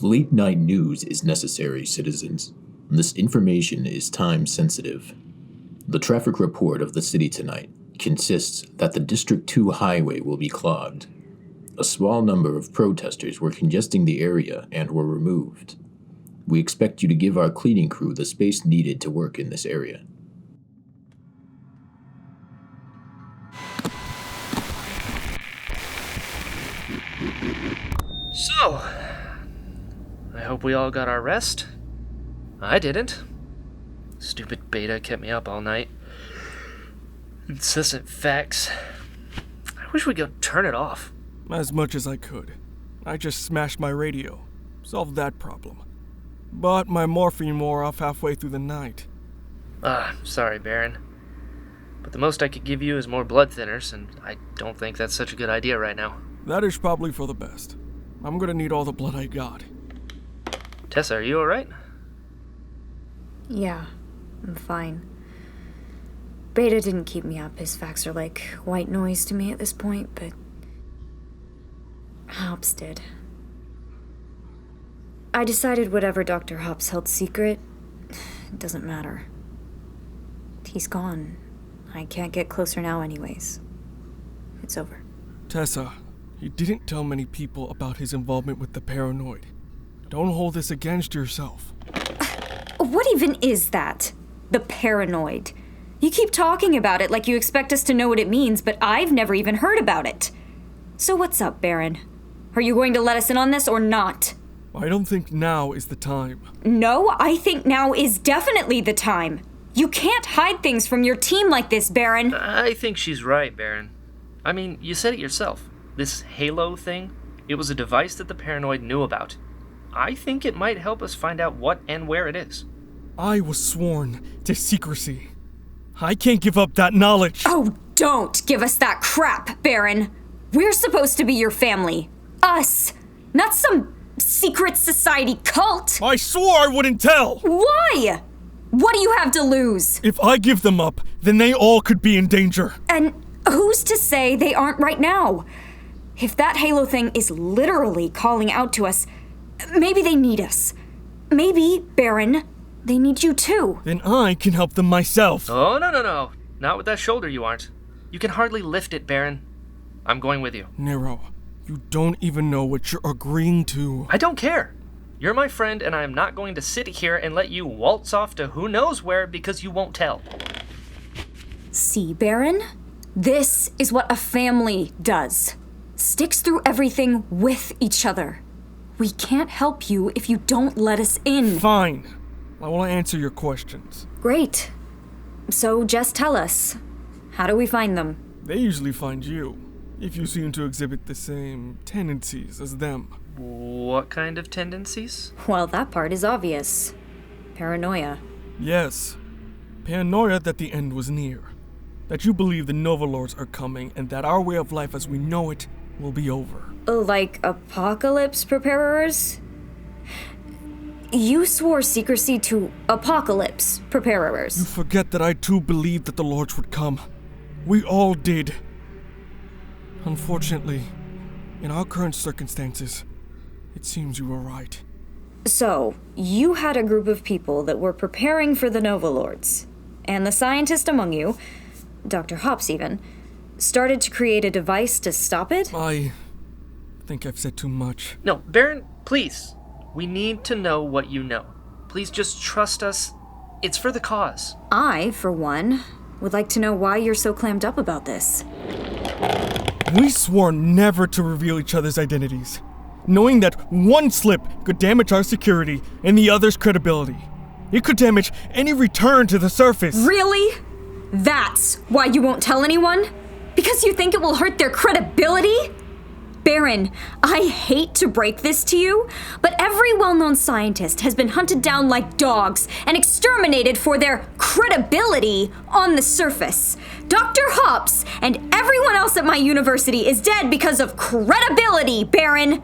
Late-night news is necessary, citizens. This information is time-sensitive. The traffic report of the city tonight consists that the District 2 highway will be clogged. A small number of protesters were congesting the area and were removed. We expect you to give our cleaning crew the space needed to work in this area. So, I hope we all got our rest. I didn't. Stupid beta kept me up all night. Incessant fax. I wish we could turn it off. As much as I could. I just smashed my radio. Solved that problem. But my morphine wore off halfway through the night. Sorry, Barren. But the most I could give you is more blood thinners, and I don't think that's such a good idea right now. That is probably for the best. I'm gonna need all the blood I got. Tessa, are you alright? Yeah, I'm fine. Beta didn't keep me up. His facts are like white noise to me at this point, but Hops did. I decided whatever Dr. Hops held secret, it doesn't matter. He's gone. I can't get closer now anyways. It's over. Tessa, he didn't tell many people about his involvement with the paranoid. Don't hold this against yourself. What even is that? The paranoid? You keep talking about it like you expect us to know what it means, but I've never even heard about it. So what's up, Barren? Are you going to let us in on this or not? I don't think now is the time. No, I think now is definitely the time. You can't hide things from your team like this, Barren. I think she's right, Barren. I mean, you said it yourself. This Halo thing, it was a device that the paranoid knew about. I think it might help us find out what and where it is. I was sworn to secrecy. I can't give up that knowledge. Oh, don't give us that crap, Barren. We're supposed to be your family. Us. Not some secret society cult. I swore I wouldn't tell. Why? What do you have to lose? If I give them up, then they all could be in danger. And who's to say they aren't right now? If that Halo thing is literally calling out to us, maybe they need us. Maybe, Barren, they need you too. Then I can help them myself. Oh, no. Not with that shoulder you aren't. You can hardly lift it, Barren. I'm going with you. Nero, you don't even know what you're agreeing to. I don't care. You're my friend, and I am not going to sit here and let you waltz off to who knows where because you won't tell. See, Barren? This is what a family does. Sticks through everything with each other. We can't help you if you don't let us in. Fine. I will answer your questions. Great. So just tell us. How do we find them? They usually find you, if you seem to exhibit the same tendencies as them. What kind of tendencies? Well, that part is obvious. Paranoia. Yes. Paranoia that the end was near. That you believe the Nova Lords are coming and that our way of life as we know it will be over. Like apocalypse preparers? You swore secrecy to apocalypse preparers. You forget that I too believed that the Lords would come. We all did. Unfortunately, in our current circumstances, it seems you were right. So, you had a group of people that were preparing for the Nova Lords, and the scientist among you, Dr. Hops even, started to create a device to stop it? I think I've said too much. No, Barren, please. We need to know what you know. Please just trust us. It's for the cause. I, for one, would like to know why you're so clammed up about this. We swore never to reveal each other's identities, knowing that one slip could damage our security and the other's credibility. It could damage any return to the surface. Really? That's why you won't tell anyone? Because you think it will hurt their credibility? Barren, I hate to break this to you, but every well-known scientist has been hunted down like dogs and exterminated for their credibility on the surface. Dr. Hops and everyone else at my university is dead because of credibility, Barren.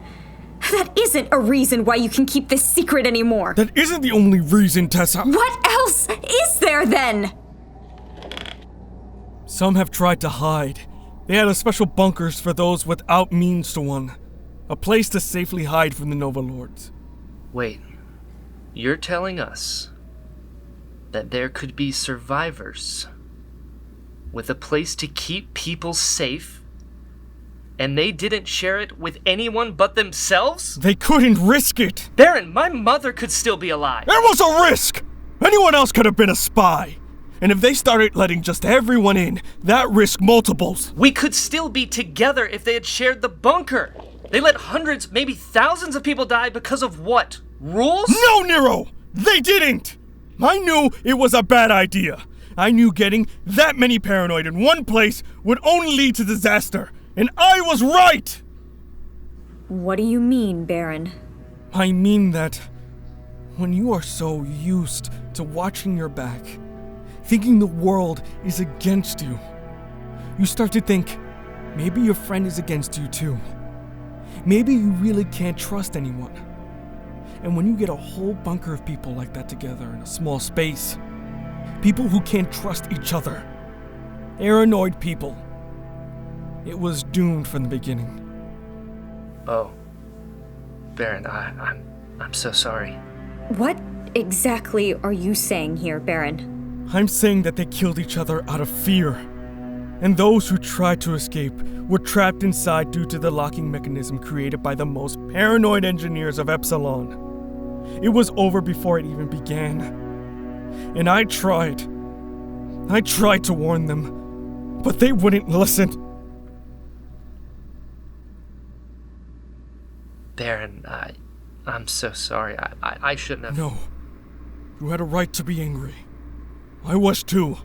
That isn't a reason why you can keep this secret anymore. That isn't the only reason, Tessa. What else is there then? Some have tried to hide. They had a special bunkers for those without means to one. A place to safely hide from the Nova Lords. Wait, you're telling us that there could be survivors with a place to keep people safe, and they didn't share it with anyone but themselves? They couldn't risk it. Barren, my mother could still be alive. There was a risk. Anyone else could have been a spy. And if they started letting just everyone in, that risk multiples. We could still be together if they had shared the bunker. They let hundreds, maybe thousands of people die because of what? Rules? No, Nero! They didn't! I knew it was a bad idea. I knew getting that many paranoid in one place would only lead to disaster. And I was right! What do you mean, Barren? I mean that when you are so used to watching your back, thinking the world is against you, you start to think maybe your friend is against you too. Maybe you really can't trust anyone. And when you get a whole bunker of people like that together in a small space, people who can't trust each other, paranoid people, it was doomed from the beginning. Oh, Barren, I'm so sorry. What exactly are you saying here, Barren? I'm saying that they killed each other out of fear. And those who tried to escape were trapped inside due to the locking mechanism created by the most paranoid engineers of Epsilon. It was over before it even began. And I tried to warn them, but they wouldn't listen. Barren, I'm so sorry. I shouldn't have... No. You had a right to be angry. I was too.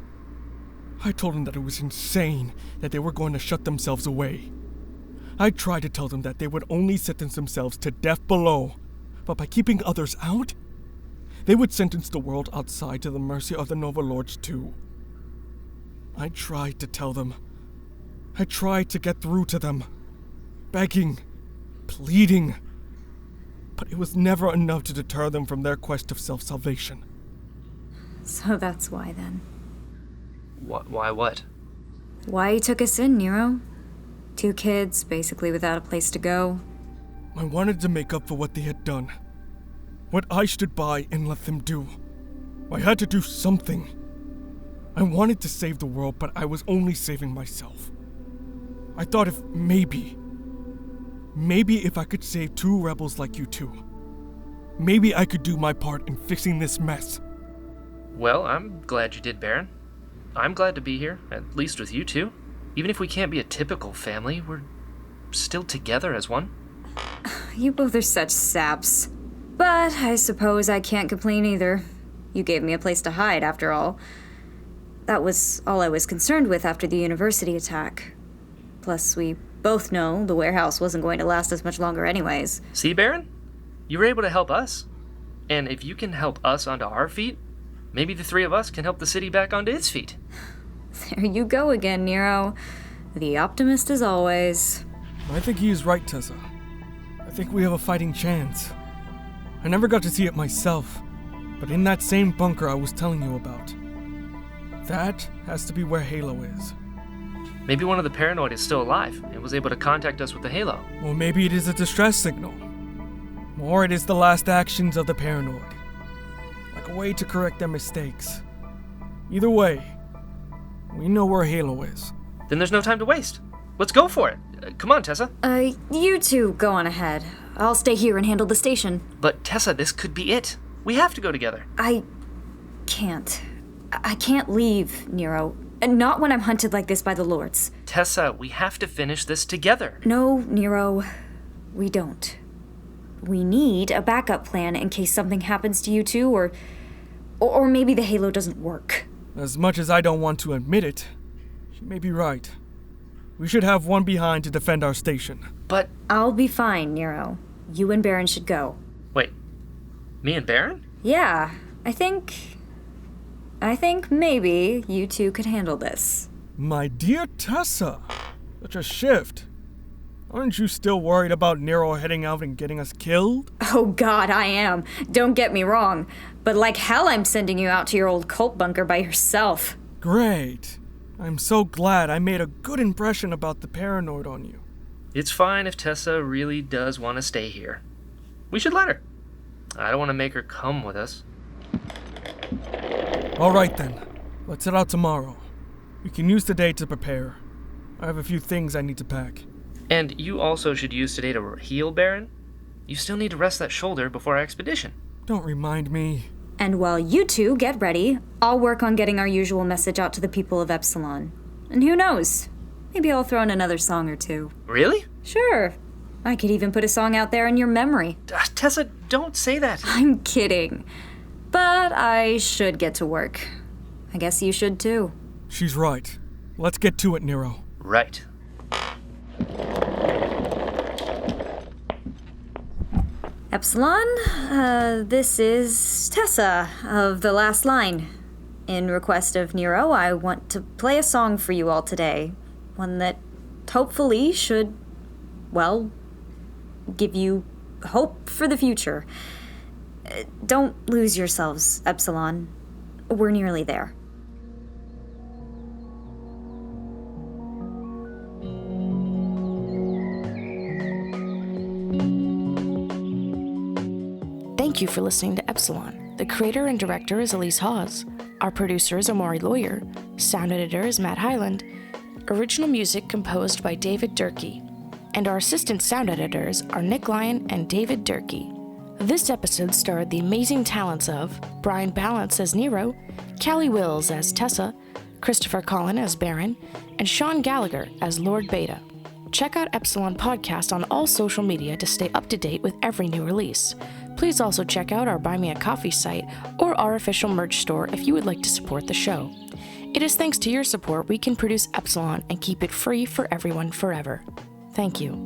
I told them that it was insane that they were going to shut themselves away. I tried to tell them that they would only sentence themselves to death below, but by keeping others out, they would sentence the world outside to the mercy of the Nova Lords too. I tried to tell them. I tried to get through to them. Begging, pleading. But it was never enough to deter them from their quest of self-salvation. So that's why then. Why what? Why you took us in, Nero? 2 kids, basically without a place to go. I wanted to make up for what they had done. What I stood by and let them do. I had to do something. I wanted to save the world, but I was only saving myself. I thought if maybe if I could save 2 rebels like you two, maybe I could do my part in fixing this mess. Well, I'm glad you did, Barren. I'm glad to be here, at least with you two. Even if we can't be a typical family, we're still together as one. You both are such saps. But I suppose I can't complain either. You gave me a place to hide, after all. That was all I was concerned with after the university attack. Plus, we both know the warehouse wasn't going to last us much longer anyways. See, Barren? You were able to help us. And if you can help us onto our feet, maybe the 3 of us can help the city back onto its feet. There you go again, Nero. The optimist as always. I think he is right, Tessa. I think we have a fighting chance. I never got to see it myself, but in that same bunker I was telling you about, that has to be where Halo is. Maybe one of the paranoid is still alive and was able to contact us with the halo. Or maybe it is a distress signal. Or it is the last actions of the paranoid. Like a way to correct their mistakes. Either way, we know where Halo is. Then there's no time to waste. Let's go for it. Come on, Tessa. You two go on ahead. I'll stay here and handle the station. But Tessa, this could be it. We have to go together. I can't leave, Nero. Not when I'm hunted like this by the Lords. Tessa, we have to finish this together. No, Nero, we don't. We need a backup plan in case something happens to you two, or maybe the halo doesn't work. As much as I don't want to admit it, she may be right. We should have one behind to defend our station. But... I'll be fine, Nero. You and Barren should go. Wait, me and Barren? Yeah, I think maybe you two could handle this. My dear Tessa, such a shift. Aren't you still worried about Nero heading out and getting us killed? Oh God, I am. Don't get me wrong. But like hell I'm sending you out to your old cult bunker by yourself. Great. I'm so glad I made a good impression about the paranoid on you. It's fine if Tessa really does want to stay here. We should let her. I don't want to make her come with us. All right then. Let's head out tomorrow. We can use today to prepare. I have a few things I need to pack. And you also should use today to heal, Barren. You still need to rest that shoulder before our expedition. Don't remind me. And while you two get ready, I'll work on getting our usual message out to the people of Epsilon. And who knows? Maybe I'll throw in another song or two. Really? Sure. I could even put a song out there in your memory. Tessa, don't say that. I'm kidding. But I should get to work. I guess you should too. She's right. Let's get to it, Nero. Right. Epsilon, this is Tessa of The Last Line. In request of Nero, I want to play a song for you all today. One that hopefully should, well, give you hope for the future. Don't lose yourselves, Epsilon. We're nearly there. Thank you for listening to Epsilon. The creator and director is Elise Hawes. Our producer is Amari Lawyer. Sound editor is Matt Hyland. Original music composed by David Durkee. And our assistant sound editors are Nick Lyon and David Durkee. This episode starred the amazing talents of Brian Balance as Nero, Callie Wills as Tessa, Christopher Collin as Barren, and Sean Gallagher as Lord Beta. Check out Epsilon Podcast on all social media to stay up to date with every new release. Please also check out our Buy Me a Coffee site or our official merch store if you would like to support the show. It is thanks to your support we can produce Epsilon and keep it free for everyone forever. Thank you.